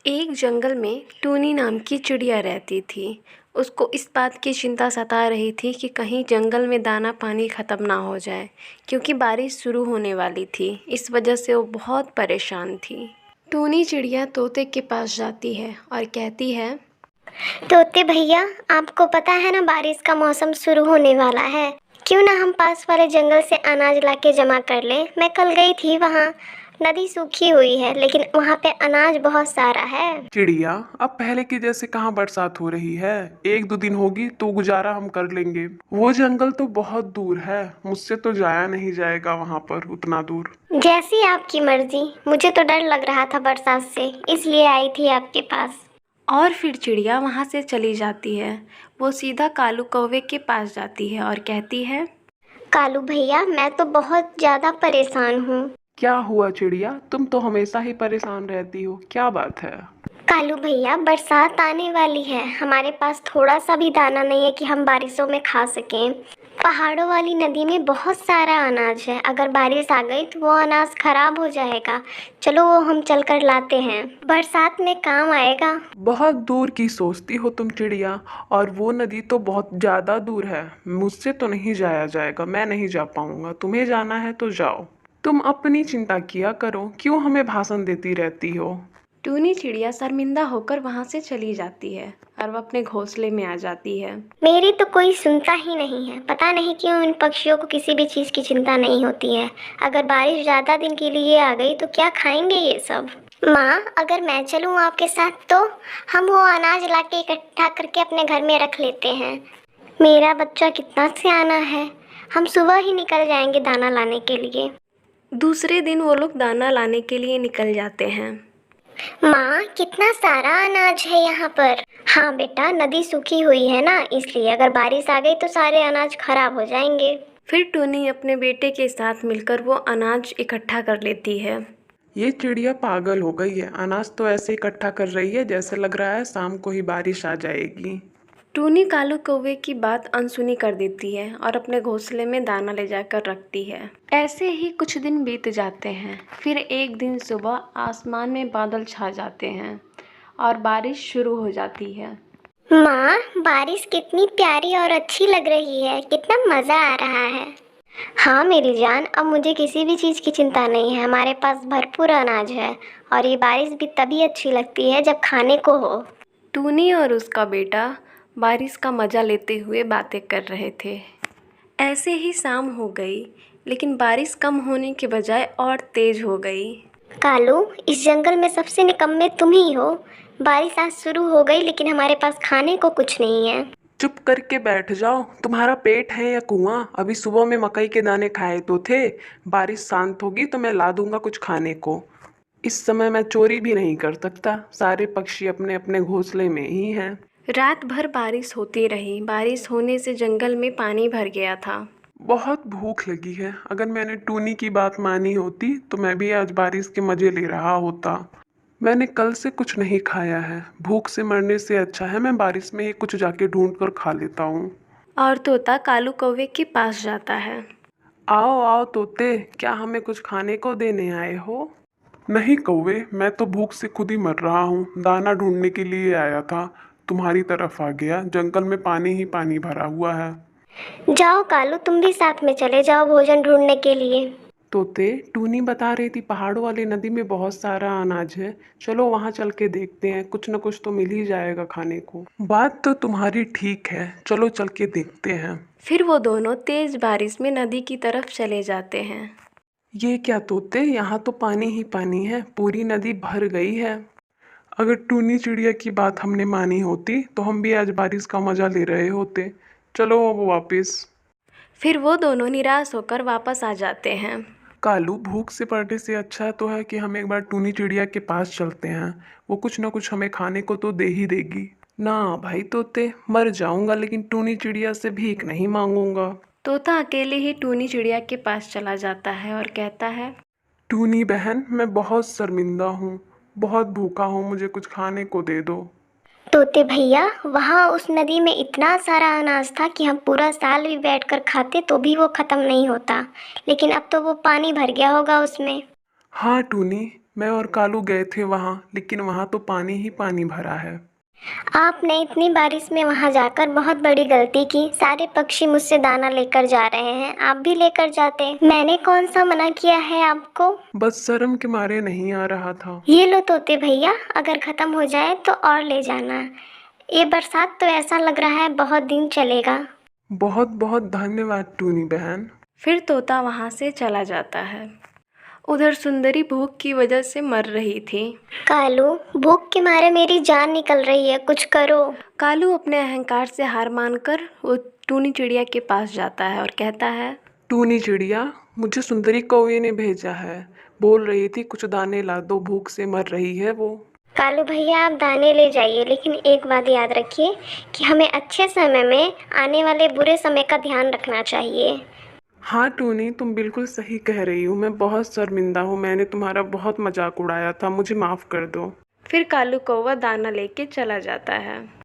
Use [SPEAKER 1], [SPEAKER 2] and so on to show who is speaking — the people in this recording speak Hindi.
[SPEAKER 1] एक जंगल में टूनी नाम की चिड़िया रहती थी। उसको इस बात की चिंता सता रही थी कि कहीं जंगल में दाना पानी ख़त्म ना हो जाए, क्योंकि बारिश शुरू होने वाली थी। इस वजह से वो बहुत परेशान थी। टूनी चिड़िया तोते के पास जाती है और कहती है,
[SPEAKER 2] तोते भैया, आपको पता है ना बारिश का मौसम शुरू होने वाला है। क्यों ना हम पास वाले जंगल से अनाज लाके जमा कर लें। मैं कल गई थी वहाँ। नदी सूखी हुई है लेकिन वहाँ पे अनाज बहुत सारा है।
[SPEAKER 3] चिड़िया, अब पहले की जैसे कहाँ बरसात हो रही है। एक दो दिन होगी तो गुजारा हम कर लेंगे। वो जंगल तो बहुत दूर है, मुझसे तो जाया नहीं जाएगा वहां पर उतना दूर।
[SPEAKER 2] जैसी आपकी मर्जी। मुझे तो डर लग रहा था बरसात से, इसलिए आई थी आपके पास।
[SPEAKER 1] और फिर चिड़िया वहाँ से चली जाती है। वो सीधा कालू कौवे के पास जाती है और कहती है,
[SPEAKER 2] कालू भैया, मैं तो बहुत ज़्यादा परेशान हूँ।
[SPEAKER 3] क्या हुआ चिड़िया? तुम तो हमेशा ही परेशान रहती हो, क्या बात है?
[SPEAKER 2] कालू भैया, बरसात आने वाली है। हमारे पास थोड़ा सा भी दाना नहीं है कि हम बारिशों में खा सकें। पहाड़ों वाली नदी में बहुत सारा अनाज है। अगर बारिश आ गई तो वो अनाज खराब हो जाएगा। चलो वो हम चल कर लाते हैं, बरसात में काम आएगा।
[SPEAKER 3] बहुत दूर की सोचती हो तुम चिड़िया। और वो नदी तो बहुत ज्यादा दूर है, मुझसे तो नहीं जाया जाएगा। मैं नहीं जा पाऊंगा। तुम्हें जाना है तो जाओ। तुम अपनी चिंता किया करो, क्यों हमें भाषण देती रहती हो?
[SPEAKER 1] टूनी चिड़िया शर्मिंदा होकर वहाँ से चली जाती है और वह अपने घोंसले में आ जाती है।
[SPEAKER 2] मेरी तो कोई सुनता ही नहीं है। पता नहीं क्यों इन पक्षियों को किसी भी चीज़ की चिंता नहीं होती है। अगर बारिश ज़्यादा दिन के लिए आ गई तो क्या खाएंगे ये सब। माँ, अगर मैं चलूँ आपके साथ तो हम वो अनाज लाके इकट्ठा करके अपने घर में रख लेते हैं। मेरा बच्चा कितना सियाना है। हम सुबह ही निकल जाएंगे दाना लाने के लिए।
[SPEAKER 1] दूसरे दिन वो लोग दाना लाने के लिए निकल जाते हैं।
[SPEAKER 2] माँ, कितना सारा अनाज है यहाँ पर। हाँ बेटा, नदी सूखी हुई है ना, इसलिए अगर बारिश आ गई तो सारे अनाज खराब हो जाएंगे।
[SPEAKER 1] फिर टूनी अपने बेटे के साथ मिलकर वो अनाज इकट्ठा कर लेती है।
[SPEAKER 3] ये चिड़िया पागल हो गई है। अनाज तो ऐसे इकट्ठा कर रही है जैसे लग रहा है शाम को ही बारिश आ जाएगी।
[SPEAKER 1] टूनी कालू कौवे की बात अनसुनी कर देती है और अपने घोंसले में दाना ले जाकर रखती है। ऐसे ही कुछ दिन बीत जाते हैं। फिर एक दिन सुबह आसमान में बादल छा जाते हैं और बारिश शुरू हो जाती है।
[SPEAKER 2] माँ, बारिश कितनी प्यारी और अच्छी लग रही है। कितना मज़ा आ रहा है। हाँ मेरी जान, अब मुझे किसी भी चीज़ की चिंता नहीं है। हमारे पास भरपूर अनाज है और ये बारिश भी तभी अच्छी लगती है जब खाने को हो।
[SPEAKER 1] टूनी और उसका बेटा बारिश का मज़ा लेते हुए बातें कर रहे थे। ऐसे ही शाम हो गई, लेकिन बारिश कम होने के बजाय और तेज हो गई।
[SPEAKER 2] कालू, इस जंगल में सबसे निकम्मे तुम ही हो। बारिश आज शुरू हो गई लेकिन हमारे पास खाने को कुछ नहीं है।
[SPEAKER 3] चुप करके बैठ जाओ। तुम्हारा पेट है या कुआं? अभी सुबह में मकई के दाने खाए तो थे। बारिश शांत होगी तो मैं ला दूंगा कुछ खाने को। इस समय मैं चोरी भी नहीं कर सकता। सारे पक्षी अपने अपने घोंसले में ही हैं।
[SPEAKER 1] रात भर बारिश होती रही। बारिश होने से जंगल में पानी भर गया था।
[SPEAKER 3] बहुत भूख लगी है। अगर मैंने टूनी की बात मानी होती तो मैं भी आज बारिश के मजे ले रहा होता। मैंने कल से कुछ नहीं खाया है। भूख से मरने से अच्छा है मैं बारिश में ही कुछ जाके ढूंढ कर खा लेता हूँ।
[SPEAKER 1] और तोता कालू कौवे के पास जाता है।
[SPEAKER 3] आओ आओ तोते, क्या हमें कुछ खाने को देने आए हो? नहीं कौवे, मैं तो भूख से खुद ही मर रहा हूँ। दाना ढूंढने के लिए आया था, तुम्हारी तरफ आ गया। जंगल में पानी ही पानी भरा हुआ है।
[SPEAKER 2] जाओ कालू, तुम भी साथ में चले जाओ भोजन ढूंढने के लिए।
[SPEAKER 3] तोते, टूनी बता रही थी पहाड़ों वाली नदी में बहुत सारा अनाज है। चलो वहां चल के देखते हैं, कुछ न कुछ तो मिल ही जाएगा खाने को। बात तो तुम्हारी ठीक है, चलो चल के देखते हैं।
[SPEAKER 1] फिर वो दोनों तेज बारिश में नदी की तरफ चले जाते हैं।
[SPEAKER 3] ये क्या तोते, यहाँ तो पानी ही पानी है। पूरी नदी भर गई है। अगर टूनी चिड़िया की बात हमने मानी होती तो हम भी आज बारिश का मजा ले रहे होते। चलो अब वापस।
[SPEAKER 1] फिर वो दोनों निराश होकर वापस आ जाते हैं।
[SPEAKER 3] कालू, भूख से पड़ने से अच्छा तो है कि हम एक बार टूनी चिड़िया के पास चलते हैं। वो कुछ ना कुछ हमें खाने को तो दे ही देगी। ना भाई तोते, मर जाऊंगा लेकिन टूनी चिड़िया से भीख नहीं मांगूंगा।
[SPEAKER 1] तोता अकेले ही टूनी चिड़िया के पास चला जाता है और कहता है,
[SPEAKER 3] टूनी बहन, मैं बहुत शर्मिंदा हूँ, बहुत भूखा हूँ, मुझे कुछ खाने को दे दो।
[SPEAKER 2] तोते भैया, वहाँ उस नदी में इतना सारा अनाज था कि हम पूरा साल भी बैठकर खाते तो भी वो खत्म नहीं होता। लेकिन अब तो वो पानी भर गया होगा उसमें।
[SPEAKER 3] हाँ टूनी, मैं और कालू गए थे वहाँ, लेकिन वहाँ तो पानी ही पानी भरा है।
[SPEAKER 2] आपने इतनी बारिश में वहां जाकर बहुत बड़ी गलती की। सारे पक्षी मुझसे दाना लेकर जा रहे हैं, आप भी लेकर जाते। मैंने कौन सा मना किया है आपको?
[SPEAKER 3] बस शर्म के मारे नहीं आ रहा था।
[SPEAKER 2] ये लो तोते भैया, अगर खत्म हो जाए तो और ले जाना। ये बरसात तो ऐसा लग रहा है बहुत दिन चलेगा।
[SPEAKER 3] बहुत बहुत धन्यवाद टूनी बहन।
[SPEAKER 1] फिर तोता वहाँ से चला जाता है। उधर सुंदरी भूख की वजह से मर रही थी।
[SPEAKER 2] कालू, भूख के मारे मेरी जान निकल रही है, कुछ करो।
[SPEAKER 1] कालू अपने अहंकार से हार मानकर वो टूनी चिड़िया के पास जाता है और कहता है,
[SPEAKER 3] टूनी चिड़िया, मुझे सुंदरी कौवे ने भेजा है। बोल रही थी कुछ दाने ला दो, भूख से मर रही है वो।
[SPEAKER 2] कालू भैया, आप दाने ले जाइए, लेकिन एक बात याद रखिए कि हमें अच्छे समय में आने वाले बुरे समय का ध्यान रखना चाहिए।
[SPEAKER 3] हाँ टूनी, तुम बिल्कुल सही कह रही हो। मैं बहुत शर्मिंदा हूँ, मैंने तुम्हारा बहुत मजाक उड़ाया था, मुझे माफ़ कर दो।
[SPEAKER 1] फिर कालू कौवा दाना लेके चला जाता है।